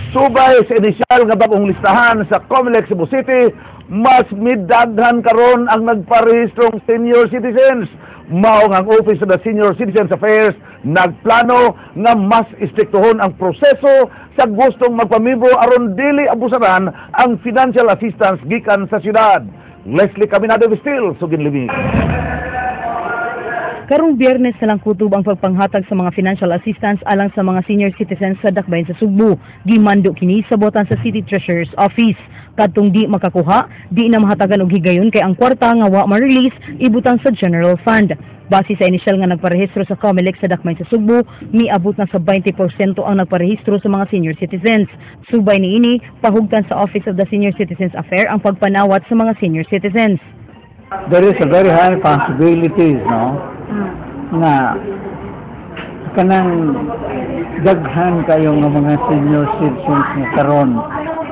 Subay sa inisyal nga bagong listahan sa COMELEC Cebu City, mas midaghan karon ang nagparehistrong senior citizens. Mao nga ang Office of the Senior Citizens Affairs nagplano nga mas istriktuhon ang proseso sa gustong magpamembro aron dili abusaran ang financial assistance gikan sa syudad. Leslie Caminado Vistil, Sugin Limig. Karong Biyernes na lang kutob ang pagpanghatag sa mga financial assistance alang sa mga senior citizens sa dakbayan sa Sugbo. Gimando kini sa botan sa City Treasurer's Office. Kadtong di makakuha, di na mahatagan og higayon kay ang kwarta nga wa ma-release ibutang sa General Fund. Base sa inisyal nga nagparehistro sa COMELEC sa dakbayan sa Sugbo, miabot na sa 20% ang nagparehistro sa mga senior citizens. Subay niini, pahugtan sa Office of the Senior Citizens Affairs ang pagpanawat sa mga senior citizens. There is a very high possibilities, no? Na kanang daghan kayo nga mga senior citizens nga karon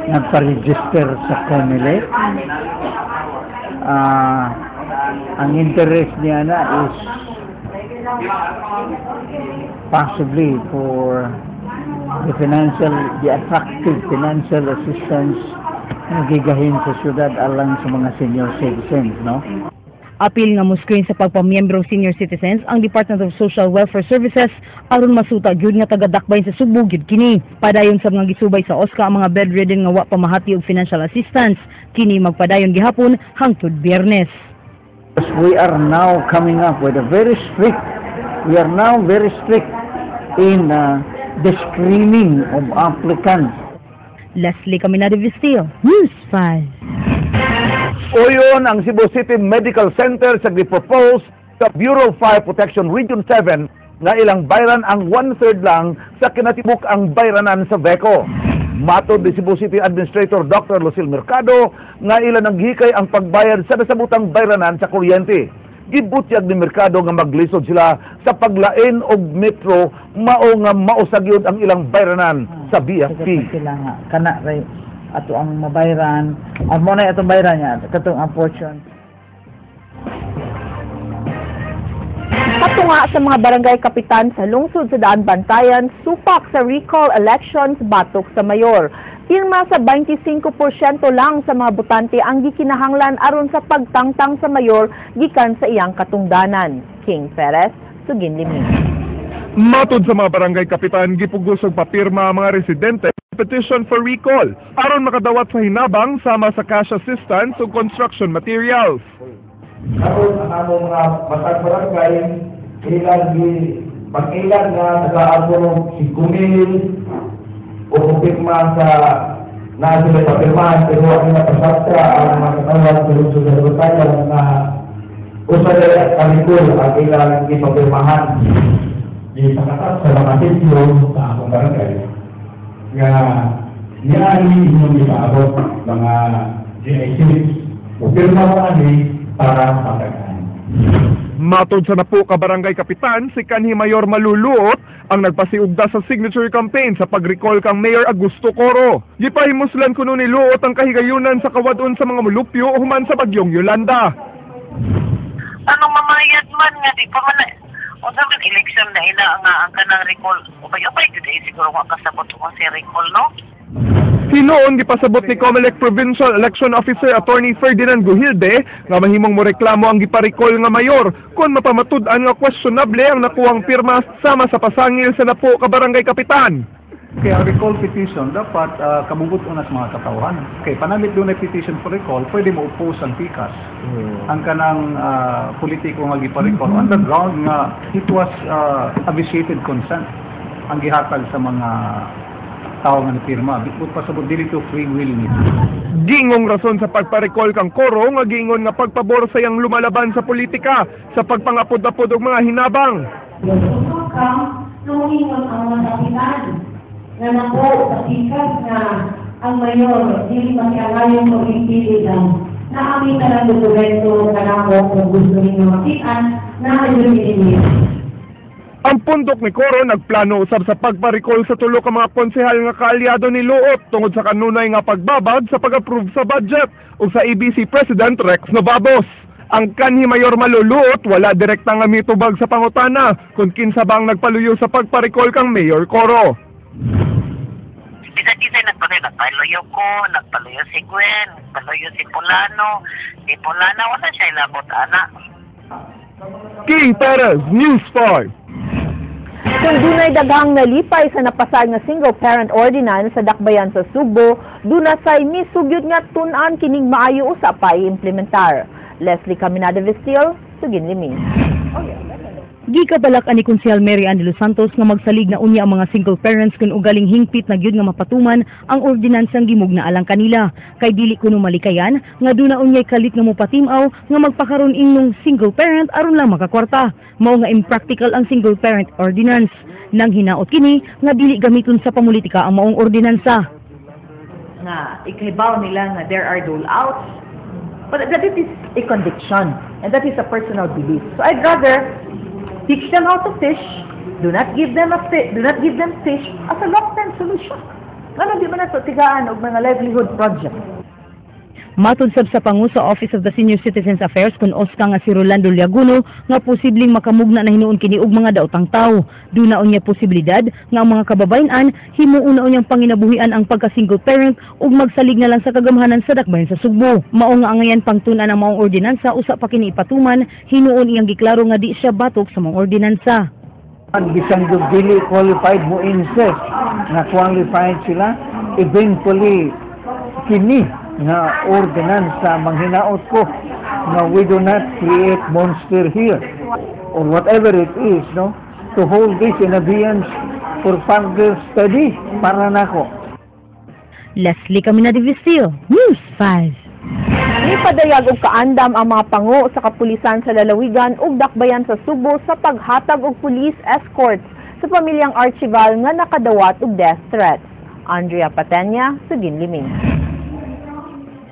nagpa-register sa COMELEC. Ang interest niya na is possibly for the attractive financial assistance na gigahin sa syudad alang sa mga senior citizens, no? Apil nga muskwin sa pagpamiyembro senior citizens ang Department of Social Welfare Services aron masuta gyud nga taga-dakbayan sa Sugbo gyud kini. Padayon sa mga gisubay sa OSCA ang mga bedridden nga wa pamahati og financial assistance. Kini magpadayon gihapon hangtod Biyernes. We are now coming up with very strict in the screening of applicants. Leslie Caminado Vistil, News 5. Uyon ang Cebu City Medical Center sa gipropose sa Bureau of Fire Protection Region 7 nga ilang bayran ang 1/3 lang sa kinatibuk ang bayranan sa VECO. Matod ni Cebu City Administrator Dr. Lucille Mercado nga ilan naghikay ang pagbayad sa nasabutang bayranan sa kuryente. Gibutyag ni Mercado nga maglisod sila sa paglain og metro mao nga mausagyod ang ilang bayranan sa BFP. Sila nga kana ato ang mabayran mo na itong bayran niya katong ang portion. Patunga sa mga barangay kapitan sa lungsod sa Daan Bantayan, supak sa recall elections batok sa mayor. Pirma sa 25% lang sa mga botante ang gikinahanglan aron sa pagtangtang sa mayor gikan sa iyang katungdanan. King Perez, Sugin Limig. Matod sa mga barangay kapitan, gipugos og papirma ang mga residente petition for recall aron makadawat sa hinabang sama sa cash assistance ug construction materials. Karon ang among mga matag barangay ilang pag-ilan na nag-aabot 5,000 o kupirma sa natin na papirmahan pero ang napasakta ang mga katawag sa lungsod sa Bantayan na usaday at kalikul ang ilang ipapirmahan. Di pagkatap sa mga sityo sa akong barangay nga niyaani inyong ipaabot mga GICs o pirma mo ani para patagaan. Matod sa napo ka barangay kapitan, si kanhi Mayor Maluluot ang nagpasiugda sa signature campaign sa pag-recall kang Mayor Augusto Coro. Gipahimuslan kuno ni Luot ang kahigayunan sa kawadon sa mga mulupyo human sa bagyong Yolanda. Anong mamayad man nga di pa man o sa election na ina nga ang kanang recall o ba yun siguro nga kasabot mo si recall, no? Hinoon gipasabot ni COMELEC Provincial Election Officer Attorney Ferdinand Guhilde nga mahimong mo reklamo ang giparikol nga mayor kung mapamatud-an nga questionable ang nakuwang pirma sama sa pasangil sa napo ka barangay kapitan. Kaya recall petition dapat kabubot na sa mga katawhan. Kaya panamit doon na petition for recall, pwede mo oppose ang PICAS. Ang kanang politiko nga gipa-recall on the ground nga it was abbreviated consent ang gihatag sa mga tao nga napirma. Bitbut pasabot dili to free will nito. Gingong rason sa pagpa-recall kang Coro nga gingon nga pagpabor sa yang lumalaban sa politika sa pagpangapod-apod og mga hinabang. Nungingon ang mga kapitan na napo sa pikas na ang mayor dili makialayon o ipili lang na amin na lang dokumento na lang kung gusto ninyo makitaan na ayun. Ang pundok ni Coro nagplano usab sa pagpa-recall sa tulo ka mga konsehal nga kaalyado ni Luot tungod sa kanunay nga pagbabad sa pag-approve sa budget ug sa ABC President Rex Novabos. Ang kanhi Mayor Maluluot wala direkta nga mitubag sa pangutana kung kinsa bang nagpaluyo sa pagpa-recall kang Mayor Coro. Bisa-bisa nagpaluyo ko, nagpaluyo si Gwen, nagpaluyo si Polano. Si Polano, wala siya ilabot, anak. King Perez, News 5. Kung dunay daghang nalipay sa napasad nga single-parent ordinance sa dakbayan sa Subo, dunasay misugyot nga tun-an kining maayo usa pa i-implementar. Leslie Caminada Vestil, Sugin Liming. Gikabalak ani Konsehal Mary Ann de los Santos nga magsalig na unya ang mga single parents kung ugaling hingpit na gyud nga mapatuman ang ordinansang gimug na alang kanila. Kay dili kuno malikayan nga duna unyay kalit nga mopatimaw nga magpakaron ingong single parent aron lang makakwarta. Mao nga impractical ang single parent ordinance. Nang hinaot kini nga dili gamiton sa pamulitika ang maong ordinansa. Nga ikibaw nila nga there are dole-outs, but that is a conviction and that is a personal belief. So I'd rather teach them how to fish. Do not give them fish as a long-term solution. Ano di ba na ito tigaan og mga livelihood project? Matod sab sa pangu sa Office of the Senior Citizens Affairs kun Oscar nga si Rolando Liaguno nga posibleng makamugna na hinuon kini og mga daotang tawo. Duna unya posibilidad nga ang mga kababayen-an himuon na unyang panginabuhian ang pagka-single parent ug magsalig na lang sa kagamhanan sa dakbayan sa Sugbo. Mao nga angayan pangtun-an ang maong ordinansa usa pa kini ipatuman hinuon iyang giklaro nga di siya batok sa maong ordinansa. Ang bisang dili qualified mo insist na qualified sila, eventually kini nga ordinansa manghinaot ko na we do not create monster here or whatever it is, no, to hold this in abeyance for further study para nako. Leslie Caminada Vestil, News 5. Ipadayag og kaandam ang mga pangu sa kapulisan sa lalawigan ug dakbayan sa Subo sa paghatag og police escorts sa pamilyang Archival nga nakadawat og death threats. Andrea Patenya, Sugin Liming.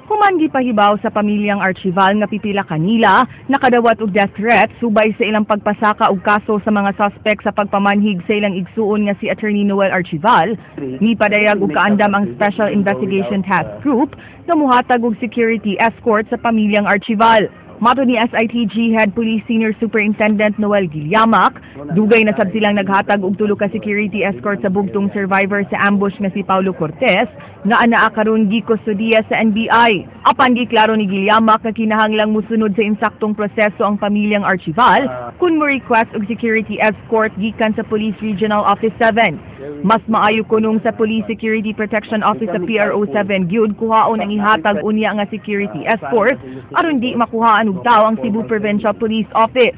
Human gipahibaw sa pamilyang Archival nga pipila kanila nakadawat og death threat subay sa ilang pagpasaka og kaso sa mga suspect sa pagpamanhig sa ilang igsuon nga si Attorney Noel Archival. Nipadayag og kaandam ang Special Investigation Task Group nga mohatag og security escort sa pamilyang Archival. Mato ni SITG Head Police Senior Superintendent Noel Guilliamac, dugay na sab silang naghatag og tulo ka security escort sa bugtong survivor sa ambush nga si Paulo Cortez nga anaa karon gikustodiya sa NBI. Apan giklaro ni Guilliamac nga kinahanglang musunod sa insaktong proseso ang pamilyang Archival kun mo request og security escort gikan sa Police Regional Office 7. Mas maayo kunong sa Police Security Protection Office sa PRO 7 gyud kuhaon ang ihatag unya nga security escort aron di makuhaan og tao ang Cebu Provincial Police Office.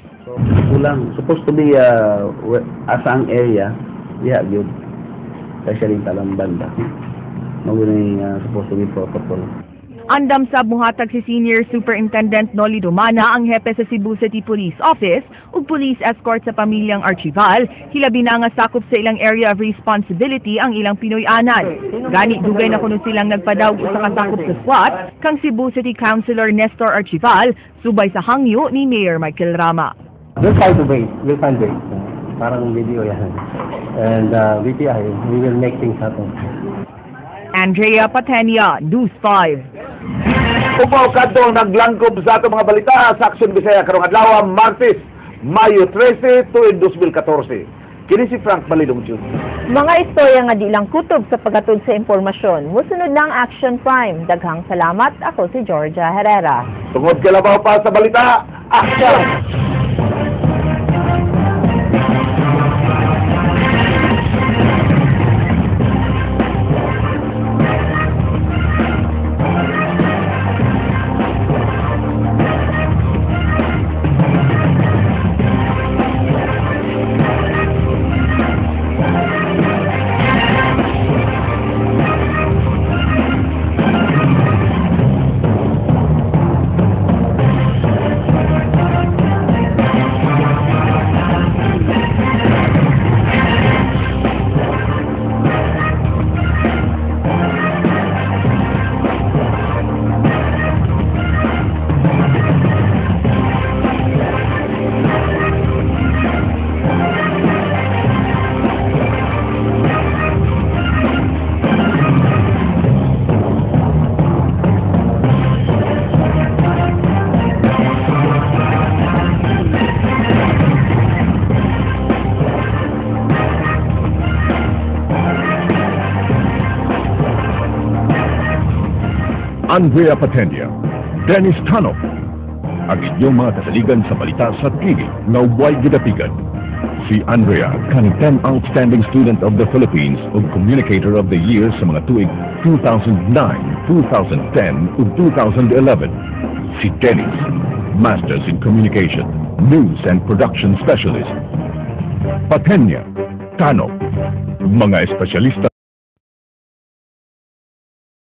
Kulang supposed to be asang area diha gyud kasi rin talang banda. Mawin supposed to be protocol. Andam sa muhatag si Senior Superintendent Noli Dumana ang hepe sa Cebu City Police Office ug police escort sa pamilyang Archival, hilabi na nga sakop sa ilang area of responsibility ang ilang Pinoy-anan. Gani dugay na kuno silang nagpadawg sa kasakop sa SWAT kang Cebu City Councilor Nestor Archival subay sa hangyo ni Mayor Michael Rama. We'll find a way. Parang video yan. And VPI, we will make things happen. Andrea Patenia, News 5. Upaw kadto naglangkob sa ato mga balita sa Aksyon Bisaya karong adlaw Martes, Mayo 13 tuig 2014. Kini si Frank Balidong Jr. Mga istorya nga di lang kutob sa paghatod sa impormasyon. Musunod lang Action Prime. Daghang salamat. Ako si Georgia Herrera. Tungod kalabaw pa sa balita, action! Andrea Patenya, Dennis Tanok, ang inyong mga kasaligan sa balita sa TV nga way gidapigan. Si Andrea, kanang 10 Outstanding Student of the Philippines ug Communicator of the Year sa mga tuig 2009, 2010 ug 2011. Si Dennis, Masters in Communication, News and Production Specialist. Patenya, Tanok, mga espesyalista